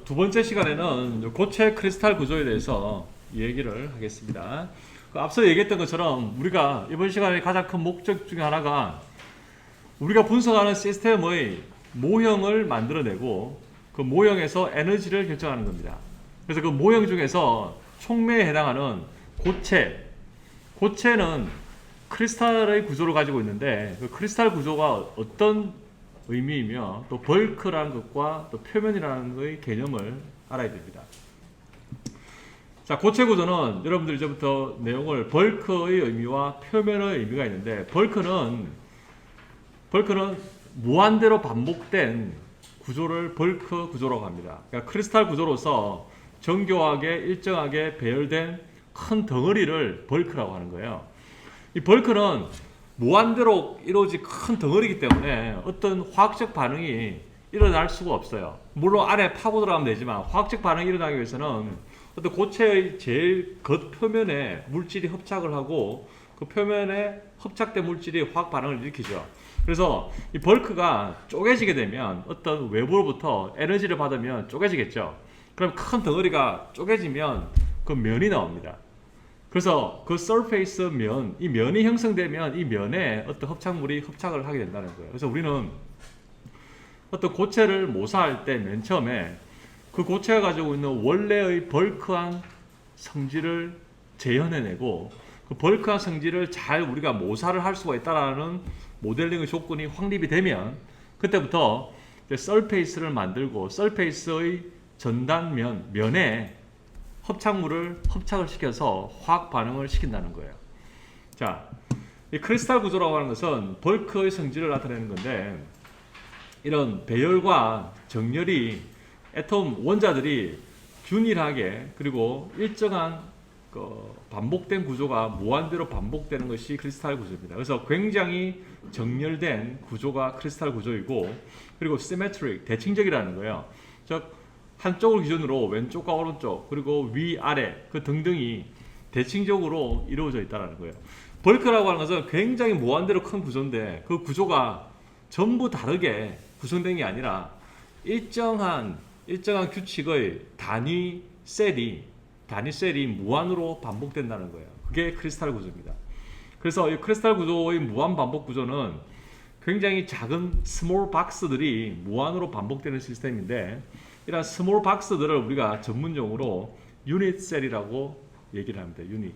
두 번째 시간에는 고체 크리스탈 구조에 대해서 얘기를 하겠습니다. 앞서 얘기했던 것처럼 우리가 이번 시간의 가장 큰 목적 중에 하나가 우리가 분석하는 시스템의 모형을 만들어내고 그 모형에서 에너지를 결정하는 겁니다. 그래서 그 모형 중에서 촉매에 해당하는 고체는 크리스탈의 구조를 가지고 있는데 그 크리스탈 구조가 어떤 의미이며 또 벌크라는 것과 또 표면이라는 것의 개념을 알아야 됩니다. 자, 고체 구조는 여러분들 이제부터 내용을 벌크의 의미와 표면의 의미가 있는데 벌크는 무한대로 반복된 구조를 벌크 구조라고 합니다. 그러니까 크리스탈 구조로서 정교하게 일정하게 배열된 큰 덩어리를 벌크라고 하는 거예요. 이 벌크는 무한대로 이루어진 큰 덩어리이기 때문에 어떤 화학적 반응이 일어날 수가 없어요. 물론 안에 파고 들어가면 되지만 화학적 반응이 일어나기 위해서는 어떤 고체의 제일 겉표면에 물질이 협착을 하고 그 표면에 협착된 물질이 화학 반응을 일으키죠. 그래서 이 벌크가 쪼개지게 되면 어떤 외부로부터 에너지를 받으면 쪼개지겠죠. 그럼 큰 덩어리가 쪼개지면 그 면이 나옵니다. 그래서 그 서페이스 면, 이 면이 형성되면 이 면에 어떤 합착물이 합착을 하게 된다는 거예요. 그래서 우리는 어떤 고체를 모사할 때 맨 처음에 그 고체가 가지고 있는 원래의 벌크한 성질을 재현해내고 그 벌크한 성질을 잘 우리가 모사를 할 수가 있다라는 모델링의 조건이 확립이 되면 그때부터 서페이스를 만들고 서페이스의 전단면, 면에 합착물을 합착을 시켜서 화학 반응을 시킨다는 거예요. 자, 이 크리스탈 구조라고 하는 것은 벌크의 성질을 나타내는 건데 이런 배열과 정렬이 애톰 원자들이 균일하게 그리고 일정한 반복된 구조가 무한대로 반복되는 것이 크리스탈 구조입니다. 그래서 굉장히 정렬된 구조가 크리스탈 구조이고 그리고 시메트릭, 대칭적이라는 거예요. 즉 한쪽을 기준으로 왼쪽과 오른쪽 그리고 위아래 그 등등이 대칭적으로 이루어져 있다는 거예요. 벌크라고 하는 것은 굉장히 무한대로 큰 구조인데 그 구조가 전부 다르게 구성된 게 아니라 일정한 규칙의 단위 셀이 무한으로 반복된다는 거예요. 그게 크리스탈 구조입니다. 그래서 이 크리스탈 구조의 무한 반복 구조는 굉장히 작은 스몰 박스들이 무한으로 반복되는 시스템인데 이런 스몰 박스들을 우리가 전문용어로 유닛 셀이라고 얘기를 합니다. 유닛.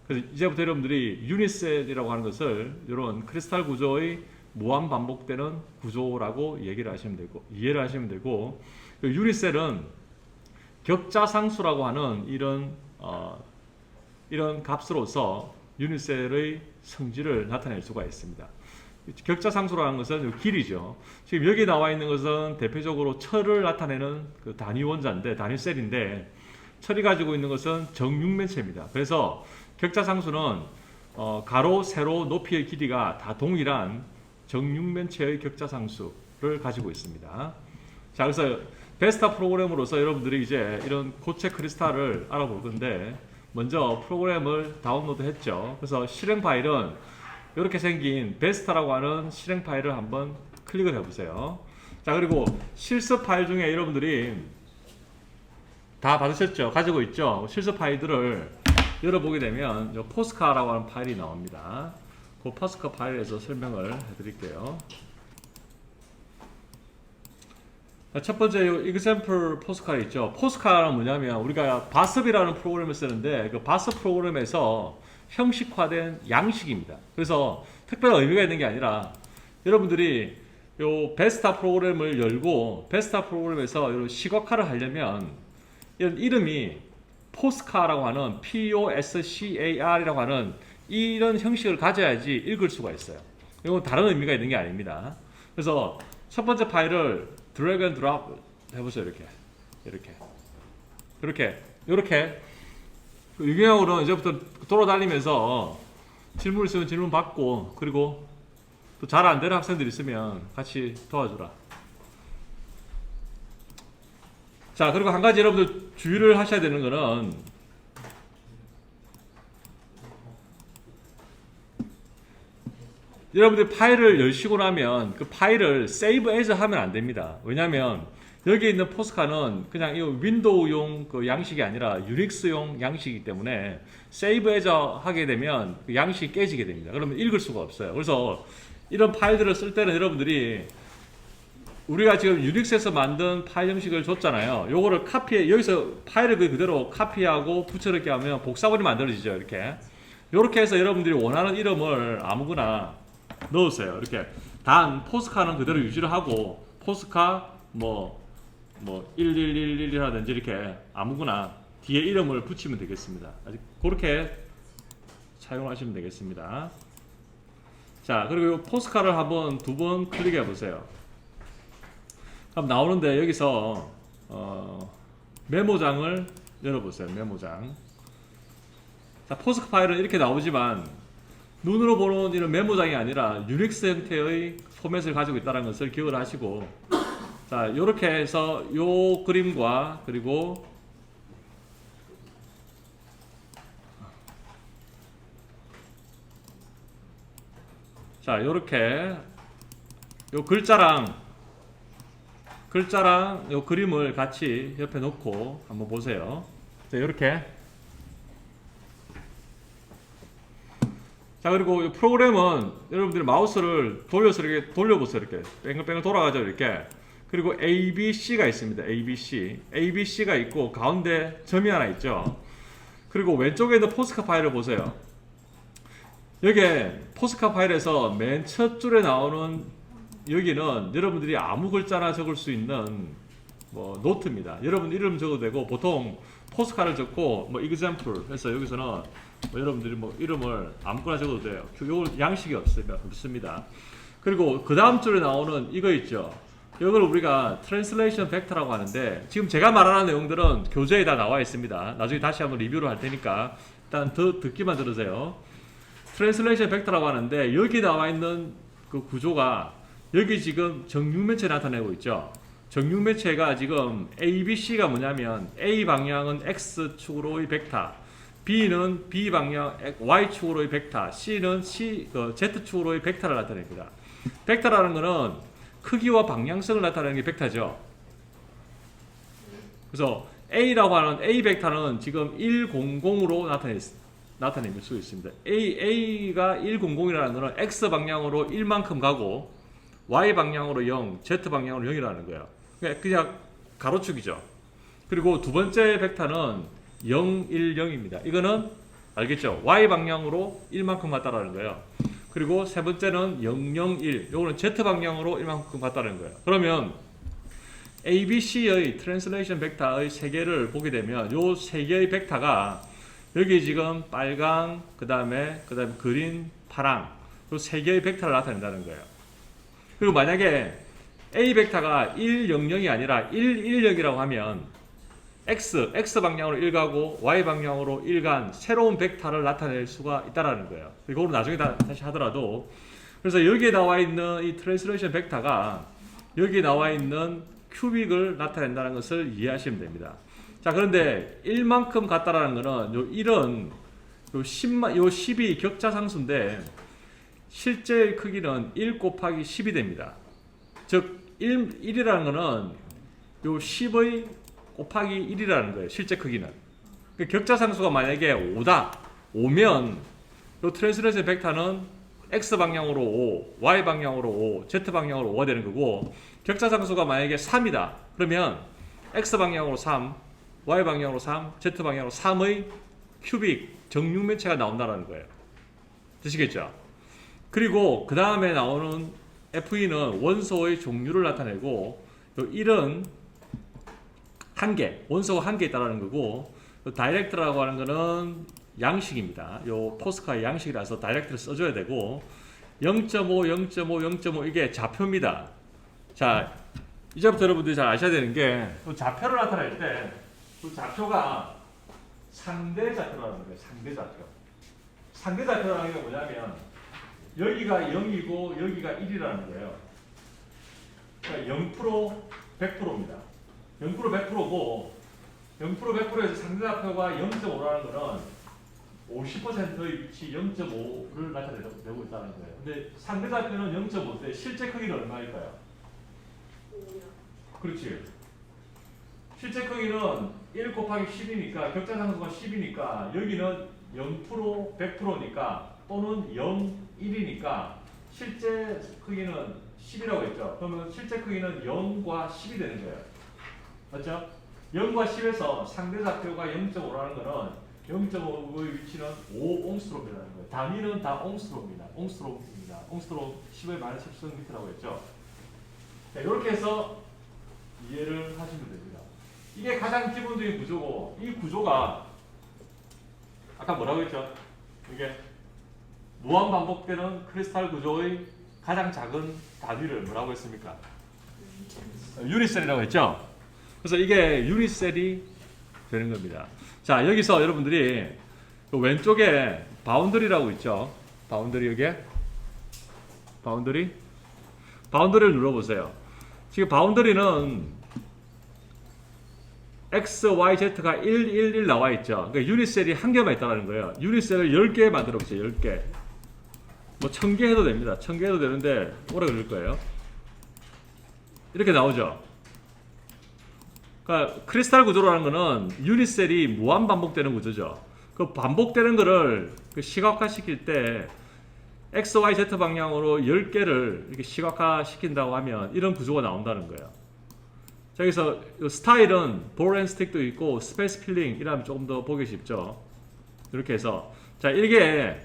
그래서 이제부터 여러분들이 유닛 셀이라고 하는 것을 이런 크리스탈 구조의 무한 반복되는 구조라고 이해를 하시면 되고 유닛 셀은 격자상수라고 하는 이런 값으로서 유닛 셀의 성질을 나타낼 수가 있습니다. 격자상수라는 것은 길이죠. 지금 여기 나와 있는 것은 대표적으로 철을 나타내는 그 단위 원자인데, 단위 셀인데, 철이 가지고 있는 것은 정육면체입니다. 그래서 격자상수는 가로, 세로, 높이의 길이가 다 동일한 정육면체의 격자상수를 가지고 있습니다. 자, 그래서 베스타 프로그램으로서 여러분들이 이제 이런 고체 크리스탈을 알아볼 건데, 먼저 프로그램을 다운로드 했죠. 그래서 실행 파일은 이렇게 생긴 베스타라고 하는 실행 파일을 한번 클릭을 해보세요. 자, 그리고 실습 파일 중에 여러분들이 다 받으셨죠? 가지고 있죠? 실습 파일들을 열어보게 되면 포스카라고 하는 파일이 나옵니다. 그 포스카 파일에서 설명을 해드릴게요. 첫 번째 example 포스카 있죠? 포스카는 뭐냐면 우리가 바습이라는 프로그램을 쓰는데 그 바습 프로그램에서 형식화된 양식입니다. 그래서 특별한 의미가 있는 게 아니라 여러분들이 요 베스타 프로그램을 열고 베스타 프로그램에서 이런 시각화를 하려면 이런 이름이 포스카라고 하는 POSCAR이라고 하는 이런 형식을 가져야지 읽을 수가 있어요. 이건 다른 의미가 있는 게 아닙니다. 그래서 첫 번째 파일을 드래그 앤 드롭 해보세요. 이렇게 유경영으로 이제부터 돌아다니면서 질문 있으면 질문 받고 그리고 또 잘 안 되는 학생들 있으면 같이 도와주라. 자, 그리고 한 가지 여러분들 주의를 하셔야 되는 거는 여러분들 파일을 열시고 나면 그 파일을 save as 하면 안 됩니다. 왜냐하면 여기 있는 포스카는 그냥 이 윈도우용 그 양식이 아니라 유닉스용 양식이기 때문에 세이브 에저 하게 되면 그 양식이 깨지게 됩니다. 그러면 읽을 수가 없어요. 그래서 이런 파일들을 쓸 때는 여러분들이 우리가 지금 유닉스에서 만든 파일 형식을 줬잖아요. 요거를 여기서 파일을 그대로 카피하고 붙여넣기 하면 복사본이 만들어지죠. 이렇게 해서 여러분들이 원하는 이름을 아무거나 넣으세요. 이렇게 단 포스카는 그대로 유지를 하고 포스카 뭐 11111이라든지 이렇게 아무거나 뒤에 이름을 붙이면 되겠습니다. 그렇게 사용하시면 되겠습니다. 자, 그리고 포스카를 두 번 클릭해 보세요. 그럼 나오는데 여기서 메모장을 열어보세요. 메모장. 자, 포스카 파일은 이렇게 나오지만 눈으로 보는 이런 메모장이 아니라 유닉스 형태의 포맷을 가지고 있다는 것을 기억을 하시고, 자, 이렇게 해서 요 그림과 그리고 자, 요렇게 요 글자랑 요 그림을 같이 옆에 놓고 한번 보세요. 자, 요렇게. 자, 그리고 이 프로그램은 여러분들이 마우스를 돌려서 이렇게 돌려보세요. 이렇게 뺑글뺑글 돌아가죠. 이렇게. 그리고 ABC가 있습니다. ABC가 있고 가운데 점이 하나 있죠. 그리고 왼쪽에 있는 포스카 파일을 보세요. 여기에 포스카 파일에서 맨 첫 줄에 나오는 여기는 여러분들이 아무 글자나 적을 수 있는 노트입니다. 여러분 이름 적어도 되고, 보통 포스카를 적고 example 해서 여기서는 여러분들이 이름을 아무거나 적어도 돼요. 이거 양식이 없습니다. 그리고 그 다음 줄에 나오는 이거 있죠. 이걸 우리가 트랜슬레이션 벡터라고 하는데, 지금 제가 말하는 내용들은 교재에 다 나와 있습니다. 나중에 다시 한번 리뷰를 할 테니까 일단 듣기만 들으세요. 트랜슬레이션 벡터라고 하는데, 여기 나와 있는 그 구조가 여기 지금 정육면체 나타내고 있죠. 정육면체가 지금 ABC가 뭐냐면, A 방향은 X축으로의 벡터, B는 B 방향 Y축으로의 벡터, C는 Z축으로의 벡터를 나타냅니다. 벡터라는 것은 크기와 방향성을 나타내는 게 벡터죠. 그래서 A라고 하는 A 벡터는 지금 100으로 나타낼 수 있습니다. A가 100이라는 것은 X 방향으로 1만큼 가고 Y 방향으로 0, Z 방향으로 0이라는 거예요. 그냥 가로축이죠. 그리고 두 번째 벡터는 0, 1, 0입니다. 이거는 알겠죠? Y 방향으로 1만큼 갔다라는 거예요. 그리고 세 번째는 0, 0, 1. 요거는 Z 방향으로 1만큼 갔다는 거예요. 그러면 ABC의 트랜슬레이션 벡터의 세 개를 보게 되면 요 세 개의 벡터가 여기 지금 빨강, 그다음에 그린, 파랑, 요 세 개의 벡터를 나타낸다는 거예요. 그리고 만약에 A 벡터가 1, 0, 0이 아니라 1, 1, 0이라고 하면 X 방향으로 1가고 Y 방향으로 1간 새로운 벡터를 나타낼 수가 있다는 거예요. 이거는 나중에 다시 하더라도, 그래서 여기에 나와 있는 이 트랜슬레이션 벡터가 여기 나와 있는 큐빅을 나타낸다는 것을 이해하시면 됩니다. 자, 그런데 1만큼 같다라는 거는 요 1은 요 10이 격자상수인데 실제 크기는 1 곱하기 10이 됩니다. 즉 1이라는 거는 요 10의 곱하기 1이라는 거예요. 실제 크기는. 그 격자상수가 만약에 5면 요 트랜슬레이션 벡터는 X 방향으로 5, Y 방향으로 5, Z 방향으로 5가 되는 거고, 격자상수가 만약에 3이다. 그러면 X 방향으로 3, Y 방향으로 3, Z 방향으로 3의 큐빅 정육면체가 나온다는 거예요. 되시겠죠? 그리고 그 다음에 나오는 FE는 원소의 종류를 나타내고, 요 1은 한 개, 원소가 한 개 있다는 거고, 다이렉트라고 하는 거는 양식입니다. 요 포스카의 양식이라서 다이렉트를 써줘야 되고, 0.5, 0.5, 0.5 이게 좌표입니다. 자, 이제부터 여러분들이 잘 아셔야 되는 게, 좌표를 나타낼 때, 그 좌표가 상대 좌표라는 거예요. 상대 좌표. 상대 좌표라는 게 뭐냐면, 여기가 0이고 여기가 1이라는 거예요. 그러니까 0%, 100%입니다. 0% 100%고 0% 100%에서 상대좌표가 0.5라는 거는 50%의 위치 0.5를 나타내고 있다는 거예요. 근데 상대좌표는 0.5인데 실제 크기는 얼마일까요? 5요. 그렇지. 실제 크기는 1 곱하기 10이니까 격자상수가 10이니까 여기는 0% 100%니까 또는 0, 1이니까 실제 크기는 10이라고 했죠. 그러면 실제 크기는 0과 10이 되는 거예요. 맞죠? 0과 10에서 상대 좌표가 0.5라는 거는 0.5의 위치는 5옹스트롬이라는 거예요. 단위는 다 옹스트롬입니다. 옹스트롬입니다. 옹스트롬 10의 마이너스 10미터라고 했죠. 자, 이렇게 해서 이해를 하시면 됩니다. 이게 가장 기본적인 구조고, 이 구조가 아까 뭐라고 했죠? 이게 무한 반복되는 크리스탈 구조의 가장 작은 단위를 뭐라고 했습니까? 유니셀이라고 했죠? 그래서 이게 유니셀이 되는 겁니다. 자, 여기서 여러분들이 그 왼쪽에 바운더리라고 있죠? 바운더리 여기에? 바운더리를 눌러보세요. 지금 바운더리는 X, Y, Z가 1, 1, 1 나와 있죠. 그러니까 유니셀이 한 개만 있다는 거예요. 유니셀을 10개 만들어 보세요. 10개. 뭐 1000개 해도 됩니다. 1000개 해도 되는데 오래 걸릴 거예요. 이렇게 나오죠. 그러니까 크리스탈 구조라는 거는 유니셀이 무한 반복되는 구조죠. 그 반복되는 거를 그 시각화 시킬 때 X, Y, Z 방향으로 10개를 이렇게 시각화 시킨다고 하면 이런 구조가 나온다는 거예요. 자, 여기서 스타일은 볼 앤 스틱도 있고 스페이스 필링 이라면 조금 더 보기 쉽죠. 이렇게 해서 자, 이게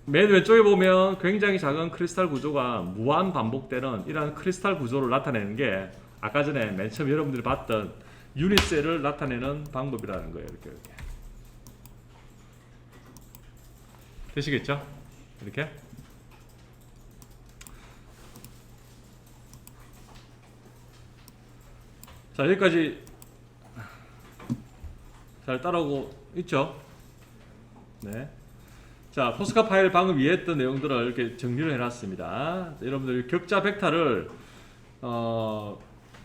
맨 왼쪽에 보면 굉장히 작은 크리스탈 구조가 무한 반복되는 이런 크리스탈 구조를 나타내는 게 아까 전에 맨 처음 여러분들이 봤던 유니셀을 나타내는 방법이라는 거예요. 이렇게 되시겠죠? 이렇게. 자, 여기까지 잘 따라오고 있죠? 네. 자, 포스카 파일 방금 이해했던 내용들을 이렇게 정리를 해놨습니다. 여러분들 격자 벡터를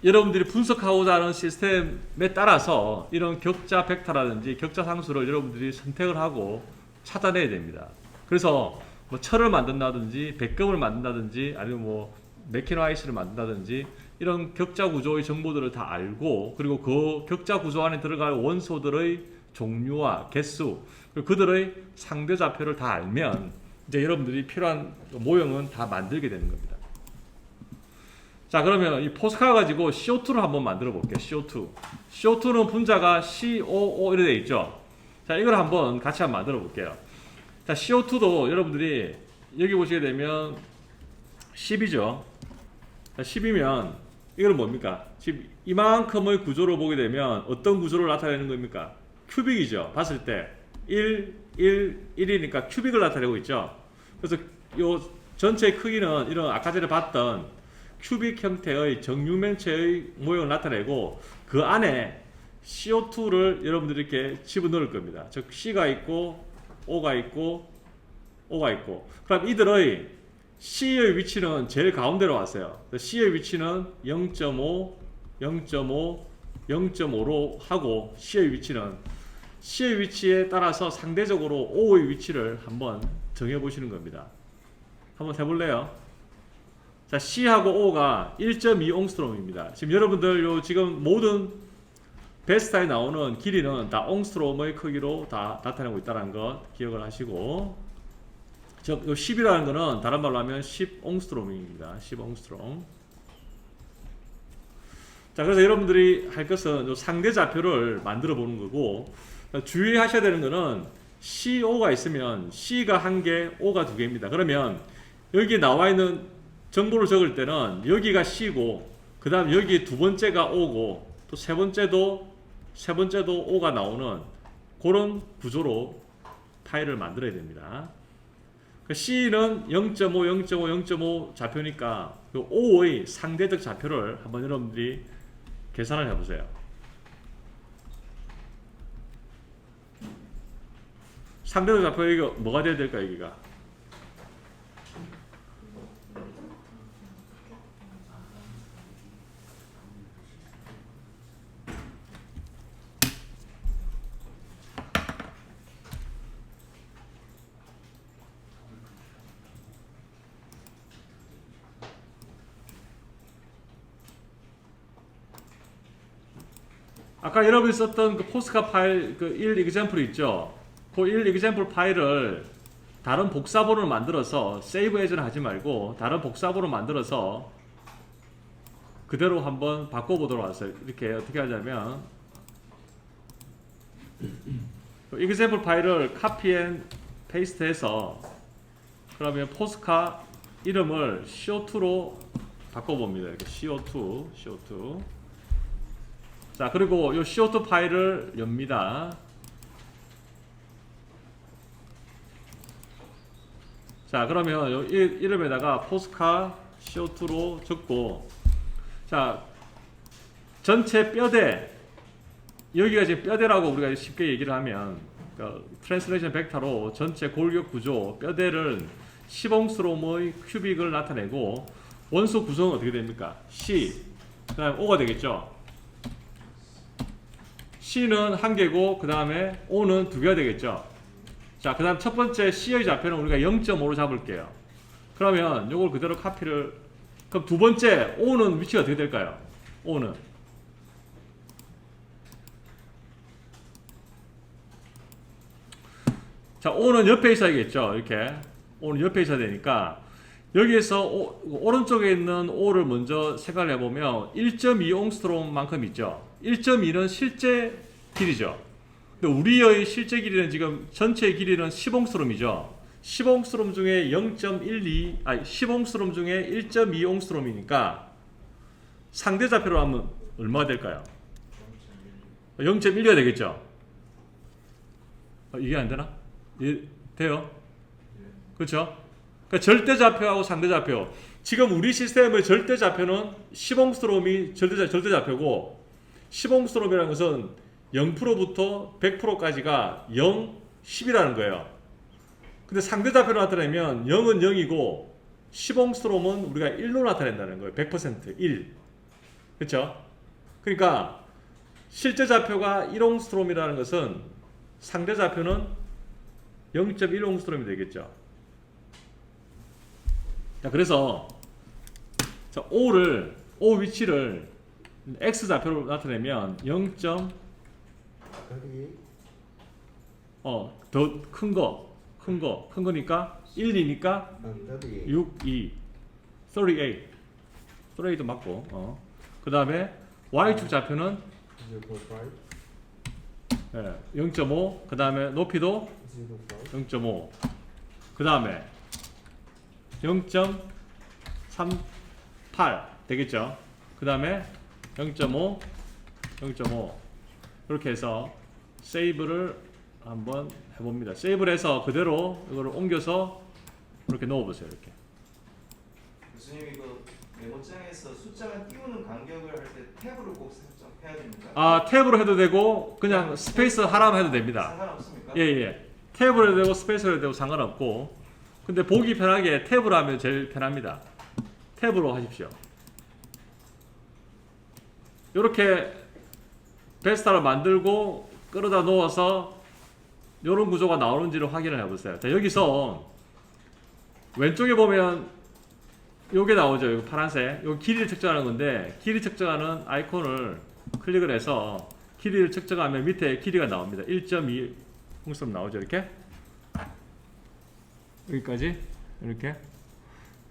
여러분들이 분석하고자 하는 시스템에 따라서 이런 격자 벡터라든지 격자 상수를 여러분들이 선택을 하고 찾아내야 됩니다. 그래서 뭐 철을 만든다든지 백금을 만든다든지 아니면 뭐 메키노아이스를 만든다든지 이런 격자 구조의 정보들을 다 알고 그리고 그 격자 구조 안에 들어갈 원소들의 종류와 개수 그리고 그들의 상대 좌표를 다 알면 이제 여러분들이 필요한 모형은 다 만들게 되는 겁니다. 자, 그러면 이 포스카 가지고 CO2를 한번 만들어 볼게요. CO2는 분자가 COO 이렇게 되어 있죠. 자, 이걸 한번 같이 한번 만들어 볼게요. 자, CO2도 여러분들이 여기 보시게 되면 10이죠. 자, 10이면 이거는 뭡니까? 지금 이만큼의 구조를 보게 되면 어떤 구조를 나타내는 겁니까? 큐빅이죠. 봤을 때 1, 1, 1이니까 큐빅을 나타내고 있죠. 그래서 이 전체 크기는 이런 아까 전에 봤던 큐빅 형태의 정육면체의 모형을 나타내고 그 안에 CO2를 여러분들이 이렇게 집어넣을 겁니다. 즉 C가 있고 O가 있고 O가 있고 그럼 이들의 C의 위치는 제일 가운데로 왔어요. C의 위치는 0.5, 0.5, 0.5로 하고 C의 위치에 따라서 상대적으로 O의 위치를 한번 정해 보시는 겁니다. 한번 해볼래요? 자, C하고 O가 1.2옹스트롬입니다. 지금 여러분들 지금 모든 베스타에 나오는 길이는 다 옹스트롬의 크기로 다 나타내고 있다는 것 기억을 하시고 즉 10이라는 거는 다른 말로 하면 10옹스트롬입니다. 10옹스트롬. 자, 그래서 여러분들이 할 것은 상대 좌표를 만들어 보는 거고 주의하셔야 되는 거는 CO가 있으면 C가 1개, O가 2개입니다. 그러면 여기 나와 있는 정보를 적을 때는 여기가 C고 그 다음 여기 두 번째가 O고 또 세 번째도 O가 나오는 그런 구조로 파일을 만들어야 됩니다. C는 0.5, 0.5, 0.5 좌표니까 그 O의 상대적 좌표를 한번 여러분들이 계산을 해보세요. 상대적 좌표 이거 뭐가 돼야 될까 여기가? 아까 여러분이 썼던 그 포스카 파일 그 1 example 있죠? 그 1 example 파일을 다른 복사본을 만들어서 세이브 에즈는 하지 말고 다른 복사본을 만들어서 그대로 한번 바꿔보도록 하세요. 이렇게 어떻게 하냐면 example 파일을 copy and paste 해서 그러면 포스카 이름을 CO2로 바꿔봅니다. 이렇게 CO2 자, 그리고 이 CO2 파일을 엽니다. 자, 그러면 요 이름에다가 포스카 CO2로 적고, 자, 전체 뼈대, 여기가 지금 뼈대라고 우리가 쉽게 얘기를 하면, 트랜스레이션 벡터로 전체 골격 구조, 뼈대를 시봉스롬의 큐빅을 나타내고, 원소 구성은 어떻게 됩니까? C, 그 다음에 O가 되겠죠? C는 한 개고, 그 다음에 O는 두 개가 되겠죠? 자, 그 다음 첫 번째 C의 좌표는 우리가 0.5로 잡을게요. 그러면 요걸 그대로 카피를, 그럼 두 번째 O는 위치가 어떻게 될까요? O는. 자, O는 옆에 있어야겠죠? 이렇게. O는 옆에 있어야 되니까, 여기에서 오른쪽에 있는 O를 먼저 생각을 해보면 1.2옹스트롬 만큼 있죠. 1.2는 실제 길이죠. 근데 우리의 실제 길이는 지금 전체 길이는 10옹스트롬이죠. 10옹스트롬 중에 10옹스트롬 중에 1.2옹스트롬이니까 상대 좌표로 하면 얼마가 될까요? 0.1가 되겠죠. 이게 안 되나? 돼요? 그렇죠? 그러니까 절대 좌표하고 상대 좌표. 지금 우리 시스템의 절대 좌표는 10옹스트롬이 절대 좌표고 10옹스트롬이라는 것은 0%부터 100%까지가 0, 10이라는 거예요. 근데 상대 좌표로 나타내면 0은 0이고 10옹스트롬은 우리가 1로 나타낸다는 거예요. 100% 1. 그렇죠? 그러니까 실제 좌표가 1옹스트롬이라는 것은 상대 좌표는 0.1옹스트롬이 되겠죠. 자, 그래서 자, O 위치를 X 좌표로 나타내면 0. 더 큰 거니까 1, 2니까 6, 2, 38도 맞고, 그 다음에 Y축 좌표는 0.5, 그 다음에 높이도 0.5, 그 다음에 0.38 되겠죠. 그 다음에 0.5, 0.5 이렇게 해서 세이브를 한번 해봅니다. 세이브를 해서 그대로 이거를 옮겨서 이렇게 넣어보세요. 이렇게. 교수님 이거 메모장에서 숫자만 띄우는 간격을 할 때 탭으로 꼭 설정해야 됩니까? 아, 탭으로 해도 되고 그냥 스페이스 하라면 해도 됩니다. 상관없습니까? 예. 탭으로 해도 되고 스페이스로 해도 되고 상관없고, 근데 보기 편하게 탭으로 하면 제일 편합니다. 탭으로 하십시오. 이렇게 베스타를 만들고 끌어다 놓아서 이런 구조가 나오는지를 확인을 해보세요. 자, 여기서 왼쪽에 보면 요게 나오죠. 요 파란색. 요 길이를 측정하는 건데, 길이 측정하는 아이콘을 클릭을 해서 길이를 측정하면 밑에 길이가 나옵니다. 1.2 홍수로 나오죠. 이렇게. 여기까지. 이렇게.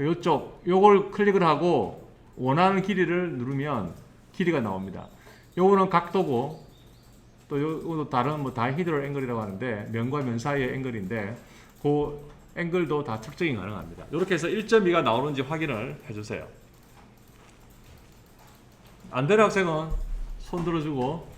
요쪽, 요걸 클릭을 하고 원하는 길이를 누르면 길이가 나옵니다. 요거는 각도고, 또 요것도 다른 뭐 다이히드럴 앵글이라고 하는데, 면과 면 사이의 앵글인데, 그 앵글도 다 측정이 가능합니다. 이렇게 해서 1.2가 나오는지 확인을 해주세요. 안 되는 학생은 손 들어주고,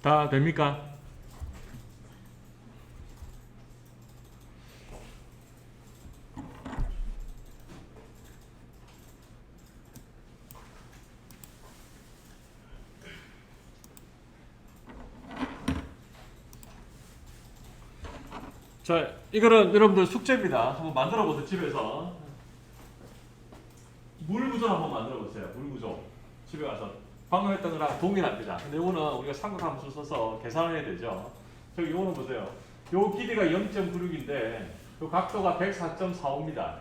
다 됩니까? 자, 이거는 여러분들 숙제입니다. 한번 만들어 보세요. 집에서 물 구조를 한번 만들어 보세요. 물 구조. 집에 가서 방금 했던 거랑 동일합니다. 근데 이거는 우리가 삼각함수 써서 계산을 해야 되죠. 저기 이거는 보세요. 요 길이가 0.96인데 요 각도가 104.45입니다.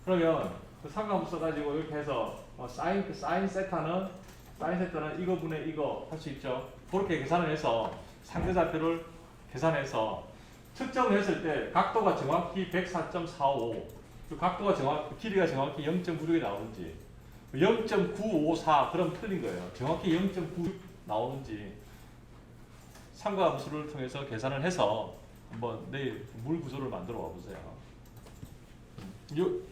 그러면 그 삼각함수 써가지고 이렇게 해서 사인 세타는 이거분의 이거 할 수 있죠. 그렇게 계산을 해서 상대좌표를 계산해서 측정을 했을 때 각도가 정확히 104.45, 그 각도가 길이가 정확히 0.96이 나오는지 0.954 그럼 틀린 거예요. 정확히 0.9 나오는지 삼각함수를 통해서 계산을 해서 한번 내일 물 구조를 만들어 와 보세요.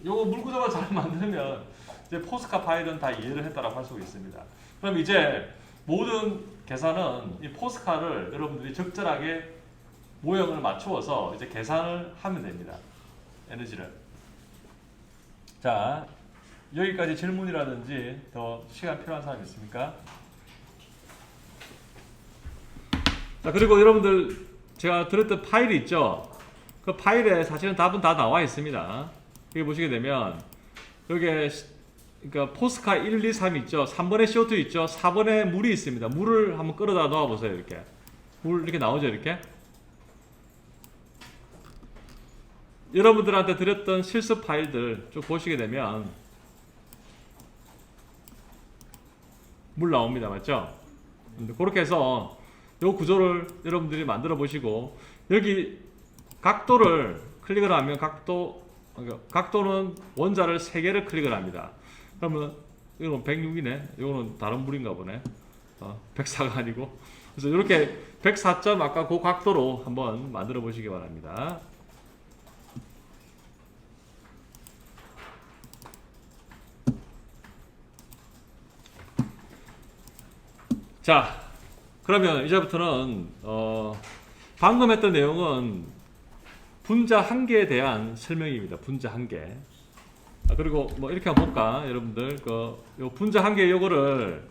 요거 물 구조가 잘 만들면 이제 포스카 파일은 다 이해를 했다라고 할 수 있습니다. 그럼 이제 모든 계산은 이 포스카를 여러분들이 적절하게 모형을 맞추어서 이제 계산을 하면 됩니다. 에너지를. 자, 여기까지 질문이라든지 더 시간 필요한 사람 있습니까? 자, 그리고 여러분들 제가 드렸던 파일이 있죠. 그 파일에 사실은 답은 다 나와 있습니다. 여기 보시게 되면 여기에 그러니까 포스카 1, 2, 3 있죠. 3번에 CO2 있죠. 4번에 물이 있습니다. 물을 한번 끌어다 놓아 보세요. 이렇게 물 이렇게 나오죠. 이렇게 여러분들한테 드렸던 실습 파일들 쭉 보시게 되면 물 나옵니다. 맞죠? 그렇게 해서 이 구조를 여러분들이 만들어 보시고 여기 각도를 클릭을 하면 각도는 원자를 3개를 클릭을 합니다. 그러면 이건 106이네. 이거는 다른 물인가 보네. 104가 아니고. 그래서 이렇게 104점 아까 그 각도로 한번 만들어 보시기 바랍니다. 자, 그러면 이제부터는 방금 했던 내용은 분자 한계에 대한 설명입니다. 분자 한계. 그리고 뭐 이렇게 한번 볼까, 여러분들. 요 분자 한계 요거를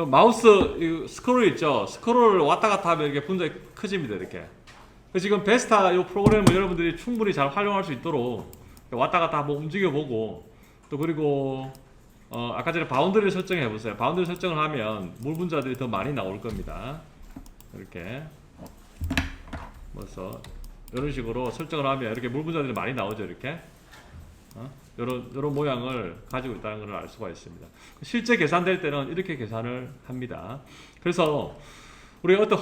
마우스 스크롤 있죠. 스크롤을 왔다 갔다 하면 이렇게 분자가 커집니다. 이렇게. 지금 베스타 요 프로그램을 여러분들이 충분히 잘 활용할 수 있도록 왔다 갔다 한번 움직여 보고 또 그리고 아까 전에 바운더리를 설정해 보세요. 바운더리 설정을 하면 물 분자들이 더 많이 나올 겁니다. 이렇게 그래서 이런 식으로 설정을 하면 이렇게 물 분자들이 많이 나오죠. 이렇게 이런 모양을 가지고 있다는 걸 알 수가 있습니다. 실제 계산될 때는 이렇게 계산을 합니다. 그래서 우리가 어떤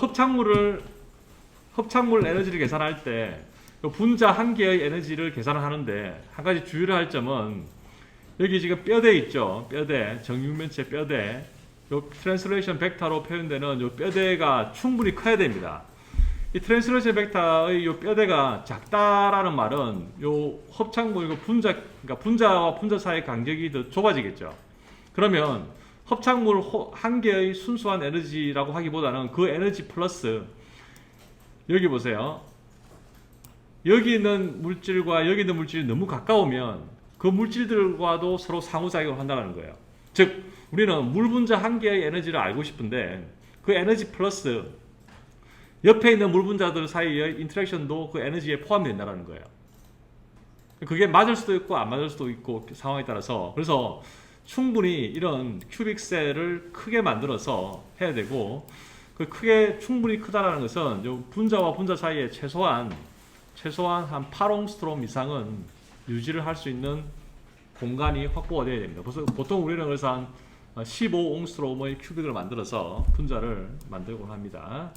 합창물 에너지를 계산할 때 분자 한 개의 에너지를 계산을 하는데 한 가지 주의를 할 점은 여기 지금 뼈대 있죠. 뼈대, 정육면체 뼈대. 요 트랜슬레이션 벡터로 표현되는 요 뼈대가 충분히 커야 됩니다. 이 트랜슬레이션 벡터의 요 뼈대가 작다라는 말은 요 합창물 그러니까 분자와 분자 사이의 간격이 더 좁아지겠죠. 그러면 합창물 한 개의 순수한 에너지라고 하기보다는 그 에너지 플러스 여기 보세요. 여기 있는 물질과 여기 있는 물질이 너무 가까우면 그 물질들과도 서로 상호작용을 한다는 거예요. 즉 우리는 물 분자 한 개의 에너지를 알고 싶은데 그 에너지 플러스 옆에 있는 물 분자들 사이의 인터랙션도 그 에너지에 포함된다는 거예요. 그게 맞을 수도 있고 안 맞을 수도 있고 상황에 따라서 그래서 충분히 이런 큐빅 셀을 크게 만들어서 해야 되고 그 크게 충분히 크다라는 것은 요 분자와 분자 사이에 최소한 한 8옹스트롬 이상은 유지를 할 수 있는 공간이 확보가 되어야 됩니다. 그래서 보통 우리는 그래서 한 15옹스트롬의 큐빅을 만들어서 분자를 만들곤 합니다.